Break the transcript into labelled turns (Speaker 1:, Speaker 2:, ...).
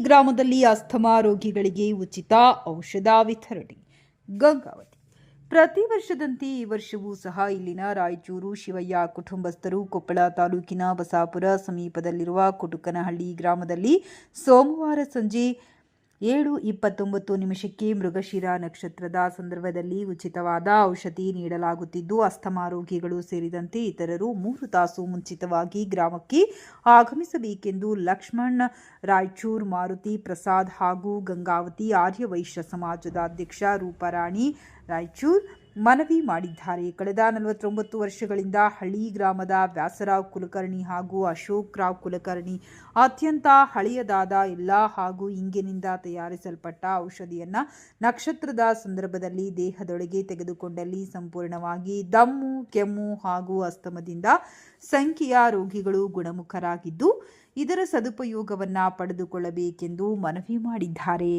Speaker 1: ಗ್ರಾಮದಲ್ಲಿ ಅಸ್ತಮಾ ರೋಗಿಗಳಿಗೆ ಉಚಿತ ಔಷಧ ವಿತರಣೆ. ಗಂಗಾವತಿ. ಪ್ರತಿ ವರ್ಷದಂತೆ ಈ ವರ್ಷವೂ ಸಹ ಇಲ್ಲಿನ ರಾಯಚೂರು ಶಿವಯ್ಯ ಕುಟುಂಬಸ್ಥರು ಕೊಪ್ಪಳ ತಾಲೂಕಿನ ಬಸಾಪುರ ಸಮೀಪದಲ್ಲಿರುವ ಕುಟುಕನಹಳ್ಳಿ ಗ್ರಾಮದಲ್ಲಿ ಸೋಮವಾರ ಸಂಜೆ 7:29 ಮೃಗಶಿರ ನಕ್ಷತ್ರದ ಸಂದರ್ಭದಲ್ಲಿ ಉಚಿತವಾದ ಔಷಧಿ ನೀಡಲಾಗುತ್ತಿದ್ದು, ಅಸ್ತಮಾ ರೋಗಿಗಳು ಸೇರಿದಂತೆ ಇತರರು 3 ತಾಸು ಮುಂಚಿತವಾಗಿ ಗ್ರಾಮಕ್ಕೆ ಆಗಮಿಸಬೇಕೆಂದು ಲಕ್ಷ್ಮಣ್ ರಾಯಚೂರ್, ಮಾರುತಿ ಪ್ರಸಾದ್ ಹಾಗೂ ಗಂಗಾವತಿ ಆರ್ಯ ವೈಶ್ಯ ಸಮಾಜದ ಅಧ್ಯಕ್ಷ ರೂಪಾರಾಣಿ ರಾಯಚೂರ್ ಮನವಿ ಮಾಡಿದ್ದಾರೆ. ಕಳೆದ 49 ವರ್ಷಗಳಿಂದ ಹಳ್ಳಿ ಗ್ರಾಮದ ವ್ಯಾಸರಾವ್ ಕುಲಕರ್ಣಿ ಹಾಗೂ ಅಶೋಕ್ ರಾವ್ ಕುಲಕರ್ಣಿ ಅತ್ಯಂತ ಹಳೆಯದಾದ ಎಲ್ಲ ಹಾಗೂ ಇಂಗಿನಿಂದ ತಯಾರಿಸಲ್ಪಟ್ಟ ಔಷಧಿಯನ್ನು ನಕ್ಷತ್ರದ ಸಂದರ್ಭದಲ್ಲಿ ದೇಹದೊಳಗೆ ತೆಗೆದುಕೊಂಡಲ್ಲಿ ಸಂಪೂರ್ಣವಾಗಿ ದಮ್ಮು, ಕೆಮ್ಮು ಹಾಗೂ ಅಸ್ತಮದಿಂದ ಸಂಖ್ಯೆಯ ರೋಗಿಗಳು ಗುಣಮುಖರಾಗಿದ್ದು, ಇದರ ಸದುಪಯೋಗವನ್ನು ಪಡೆದುಕೊಳ್ಳಬೇಕೆಂದು ಮನವಿ ಮಾಡಿದ್ದಾರೆ.